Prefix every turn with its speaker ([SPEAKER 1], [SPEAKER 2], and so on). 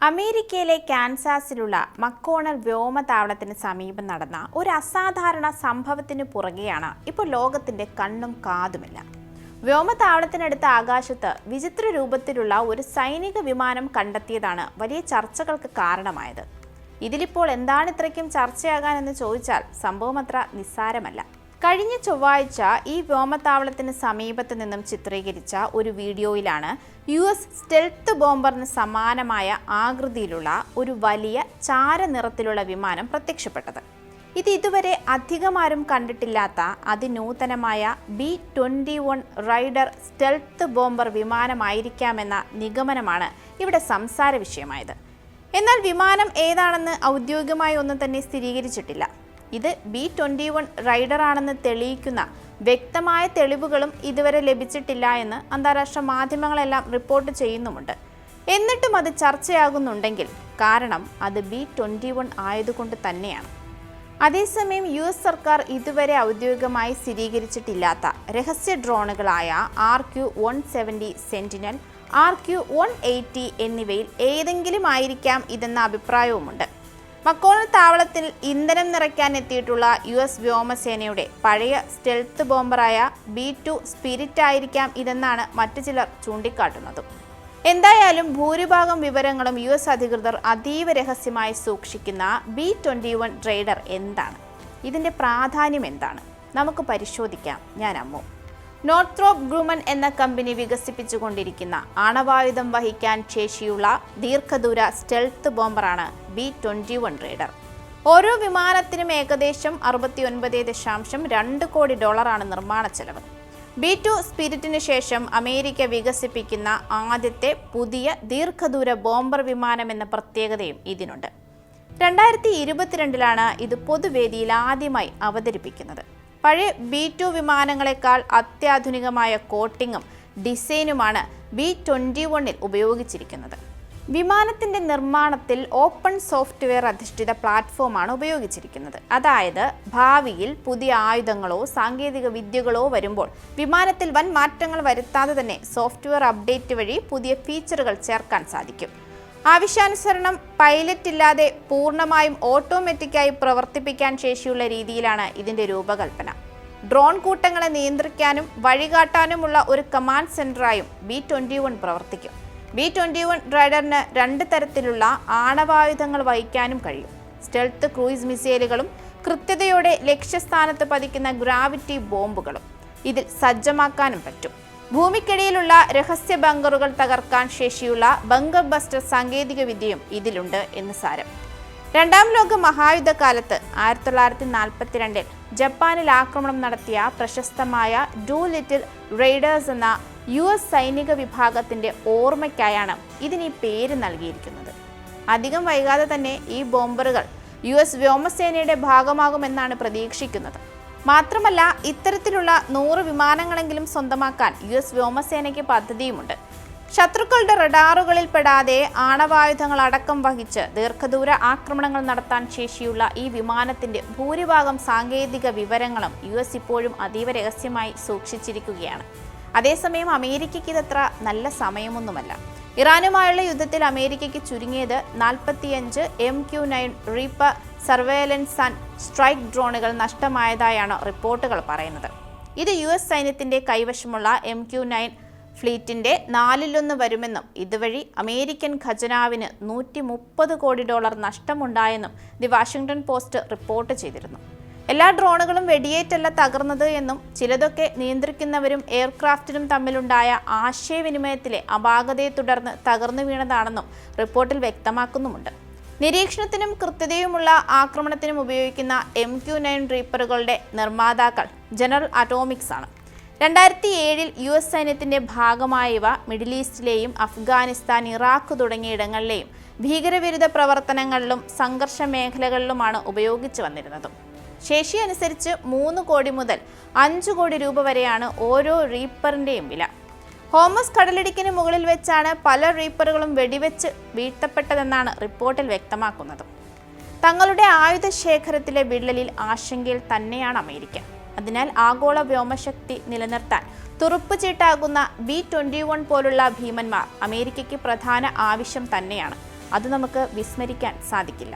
[SPEAKER 1] അമേരിക്കയിലെ കാൻസാസിലുള്ള മക്കോണൽ വ്യോമതാവളത്തിന് സമീപം നടന്ന ഒരു അസാധാരണ സംഭവത്തിന് പുറകെയാണ് ഇപ്പോൾ ലോകത്തിന്റെ കണ്ണും കാതുമെല്ലാം. വ്യോമതാവളത്തിനടുത്ത ആകാശത്ത് വിചിത്ര രൂപത്തിലുള്ള ഒരു സൈനിക വിമാനം കണ്ടെത്തിയതാണ് വലിയ ചർച്ചകൾക്ക് കാരണമായത്. ഇതിലിപ്പോൾ എന്താണ് ഇത്രയ്ക്കും ചർച്ചയാകാനെന്ന് ചോദിച്ചാൽ സംഭവം അത്ര നിസ്സാരമല്ല. കഴിഞ്ഞ ചൊവ്വാഴ്ച ഈ വ്യോമതാവളത്തിന് സമീപത്ത് നിന്നും ചിത്രീകരിച്ച ഒരു വീഡിയോയിലാണ് US സ്റ്റെൽത്ത് ബോംബറിന് സമാനമായ ആകൃതിയിലുള്ള ഒരു വലിയ ചാരനിറത്തിലുള്ള വിമാനം പ്രത്യക്ഷപ്പെട്ടത്. ഇത് ഇതുവരെ അധികമാരും കണ്ടിട്ടില്ലാത്ത അതിനൂതനമായ B-21 റൈഡർ സ്റ്റെൽത്ത് ബോംബർ വിമാനമായിരിക്കാമെന്ന നിഗമനമാണ് ഇവിടെ സംസാര വിഷയമായത്. എന്നാൽ വിമാനം ഏതാണെന്ന് ഔദ്യോഗികമായി ഒന്നും തന്നെ സ്ഥിരീകരിച്ചിട്ടില്ല. ഇത് B-21 റൈഡർ ആണെന്ന് തെളിയിക്കുന്ന വ്യക്തമായ തെളിവുകളും ഇതുവരെ ലഭിച്ചിട്ടില്ല എന്ന് അന്താരാഷ്ട്ര മാധ്യമങ്ങളെല്ലാം റിപ്പോർട്ട് ചെയ്യുന്നുമുണ്ട്. എന്നിട്ടും അത് ചർച്ചയാകുന്നുണ്ടെങ്കിൽ കാരണം അത് B-21 ആയതുകൊണ്ട് തന്നെയാണ്. അതേസമയം US സർക്കാർ ഇതുവരെ ഔദ്യോഗികമായി സ്ഥിരീകരിച്ചിട്ടില്ലാത്ത രഹസ്യ ഡ്രോണുകളായ RQ-170 സെന്റിനൽ, RQ-180 എന്നിവയിൽ ഏതെങ്കിലും ആയിരിക്കാം ഇതെന്ന അഭിപ്രായവുമുണ്ട്. മക്കോണൽ താവളത്തിൽ ഇന്ധനം നിറയ്ക്കാൻ എത്തിയിട്ടുള്ള US വ്യോമസേനയുടെ പഴയ സ്റ്റെൽത്ത് ബോംബറായ B-2 സ്പിരിറ്റ് ആയിരിക്കാം ഇതെന്നാണ് മറ്റു ചിലർ ചൂണ്ടിക്കാട്ടുന്നതും. എന്തായാലും ഭൂരിഭാഗം വിവരങ്ങളും US അധികൃതർ അതീവ രഹസ്യമായി സൂക്ഷിക്കുന്ന B-21 റൈഡർ എന്താണ്, ഇതിൻ്റെ പ്രാധാന്യം എന്താണ്, നമുക്ക് പരിശോധിക്കാം. ഞാൻ അമ്മു. നോർത്രോപ്പ് ഗ്രൂമൻ എന്ന കമ്പനി വികസിപ്പിച്ചുകൊണ്ടിരിക്കുന്ന ആണവായുധം വഹിക്കാൻ ശേഷിയുള്ള ദീർഘദൂര സ്റ്റെൽത്ത് ബോംബറാണ് B-21 റൈഡർ. ഓരോ വിമാനത്തിനും ഏകദേശം $69.2 കോടി നിർമ്മാണ ചെലവ്. B-2 സ്പിരിറ്റിന് ശേഷം അമേരിക്ക വികസിപ്പിക്കുന്ന ആദ്യത്തെ പുതിയ ദീർഘദൂര ബോംബർ വിമാനം എന്ന പ്രത്യേകതയും ഇതിനുണ്ട്. 2022 ഇത് പൊതുവേദിയിൽ ആദ്യമായി അവതരിപ്പിക്കുന്നത്. പഴയ B-2 വിമാനങ്ങളെക്കാൾ അത്യാധുനികമായ കോട്ടിങ്ങും ഡിസൈനുമാണ് B-21 ഉപയോഗിച്ചിരിക്കുന്നത്. വിമാനത്തിന്റെ നിർമ്മാണത്തിൽ ഓപ്പൺ സോഫ്റ്റ്വെയർ അധിഷ്ഠിത പ്ലാറ്റ്ഫോമാണ് ഉപയോഗിച്ചിരിക്കുന്നത്. അതായത് ഭാവിയിൽ പുതിയ ആയുധങ്ങളോ സാങ്കേതിക വിദ്യകളോ വരുമ്പോൾ വിമാനത്തിൽ വൻ മാറ്റങ്ങൾ വരുത്താതെ തന്നെ സോഫ്റ്റ്വെയർ അപ്ഡേറ്റ് വഴി പുതിയ ഫീച്ചറുകൾ ചേർക്കാൻ സാധിക്കും. ആവശ്യാനുസരണം പൈലറ്റ് ഇല്ലാതെ പൂർണ്ണമായും ഓട്ടോമാറ്റിക്കായി പ്രവർത്തിപ്പിക്കാൻ ശേഷിയുള്ള രീതിയിലാണ് ഇതിന്റെ രൂപകൽപ്പന. ഡ്രോൺ കൂട്ടങ്ങളെ നിയന്ത്രിക്കാനും വഴികാട്ടാനുമുള്ള ഒരു കമാൻഡ് സെന്ററായും B-21 പ്രവർത്തിക്കും. B-21 റൈഡറിന് 2 തരത്തിലുള്ള ആണവായുധങ്ങൾ വഹിക്കാനും കഴിയും. സ്റ്റെൽത്ത് ക്രൂയിസ് മിസൈലുകളും കൃത്യതയോടെ ലക്ഷ്യസ്ഥാനത്ത് പതിക്കുന്ന ഗ്രാവിറ്റി ബോംബുകളും ഇതിൽ സജ്ജമാക്കാനും പറ്റും. ഭൂമിക്കടിയിലുള്ള രഹസ്യ ബങ്കറുകൾ തകർക്കാൻ ശേഷിയുള്ള ബങ്കർ ബസ്റ്റർ സാങ്കേതിക വിദ്യയും ഇതിലുണ്ട് എന്ന് സാരം. രണ്ടാം ലോക മഹായുദ്ധകാലത്ത് 1942 ജപ്പാനിൽ ആക്രമണം നടത്തിയ പ്രശസ്തമായ ഡു ലിറ്റിൽ റൈഡേഴ്സ് എന്ന US സൈനിക വിഭാഗത്തിന്റെ ഓർമ്മയ്ക്കായാണ് ഇതിന് ഈ പേര് നൽകിയിരിക്കുന്നത്. അധികം വൈകാതെ തന്നെ ഈ ബോംബറുകൾ US വ്യോമസേനയുടെ ഭാഗമാകുമെന്നാണ് പ്രതീക്ഷിക്കുന്നത്. മാത്രമല്ല ഇത്തരത്തിലുള്ള 100 വിമാനങ്ങളെങ്കിലും സ്വന്തമാക്കാൻ US വ്യോമസേനയ്ക്ക് പദ്ധതിയുമുണ്ട്. ശത്രുക്കളുടെ റഡാറുകളിൽ പെടാതെ ആണവായുധങ്ങൾ അടക്കം വഹിച്ച് ദീർഘദൂര ആക്രമണങ്ങൾ നടത്താൻ ശേഷിയുള്ള ഈ വിമാനത്തിന്റെ ഭൂരിഭാഗം സാങ്കേതിക വിവരങ്ങളും US ഇപ്പോഴും അതീവ രഹസ്യമായി സൂക്ഷിച്ചിരിക്കുകയാണ്. അതേസമയം അമേരിക്കയ്ക്ക് ഇതത്ര നല്ല സമയമൊന്നുമല്ല. ഇറാനുമായുള്ള യുദ്ധത്തിൽ അമേരിക്കയ്ക്ക് ചുരുങ്ങിയത് 45 MQ-9 Reaper surveillance and strike ഡ്രോണുകൾ നഷ്ടമായതായാണ് റിപ്പോർട്ടുകൾ പറയുന്നത്. ഇത് US സൈന്യത്തിന്റെ കൈവശമുള്ള MQ-9 ഫ്ലീറ്റിന്റെ 4/1 വരുമെന്നും ഇതുവഴി അമേരിക്കൻ ഖജനാവിന് $130 കോടി നഷ്ടമുണ്ടായെന്നും ദി വാഷിംഗ്ടൺ പോസ്റ്റ് റിപ്പോർട്ട് ചെയ്തിരുന്നു. എല്ലാ ഡ്രോണുകളും വെടിയേറ്റല്ല തകർന്നത് എന്നും ചിലതൊക്കെ നിയന്ത്രിക്കുന്നവരും എയർക്രാഫ്റ്റിനും തമ്മിലുണ്ടായ ആശയവിനിമയത്തിലെ അപാകതയെ തുടർന്ന് തകർന്നു വീണതാണെന്നും റിപ്പോർട്ടിൽ വ്യക്തമാക്കുന്നുമുണ്ട്. നിരീക്ഷണത്തിനും കൃത്യതയുമുള്ള ആക്രമണത്തിനും ഉപയോഗിക്കുന്ന MQ-9 റീപ്പറുകളുടെ നിർമ്മാതാക്കൾ ജനറൽ അറ്റോമിക്സ് ആണ്. 2007 US സൈന്യത്തിന്റെ ഭാഗമായവ മിഡിൽ ഈസ്റ്റിലെയും അഫ്ഗാനിസ്ഥാൻ, ഇറാഖ് തുടങ്ങിയ ഇടങ്ങളിലെയും ഭീകരവിരുദ്ധ പ്രവർത്തനങ്ങളിലും സംഘർഷ മേഖലകളിലുമാണ് ഉപയോഗിച്ചു വന്നിരുന്നതും. ശേഷി അനുസരിച്ച് 3 കോടി മുതൽ 5 കോടി രൂപ വരെയാണ് ഓരോ റീപ്പറിന്റെയും വില. ഹോമസ് കടലിടുക്കിന് മുകളിൽ വെച്ചാണ് പല റീപ്പറുകളും വെടിവെച്ച് വീഴ്ത്തപ്പെട്ടതെന്നാണ് റിപ്പോർട്ടിൽ വ്യക്തമാക്കുന്നത്. തങ്ങളുടെ ആയുധ ശേഖരത്തിലെ വിള്ളലിൽ ആശങ്കയിൽ തന്നെയാണ് അമേരിക്ക. അതിനാൽ ആഗോള വ്യോമശക്തി നിലനിർത്താൻ തുറുപ്പുചീട്ടാകുന്ന B-21 പോലുള്ള ഭീമന്മാർ അമേരിക്കയ്ക്ക് പ്രധാന ആവശ്യം തന്നെയാണ്. അത് നമുക്ക് വിസ്മരിക്കാൻ സാധിക്കില്ല.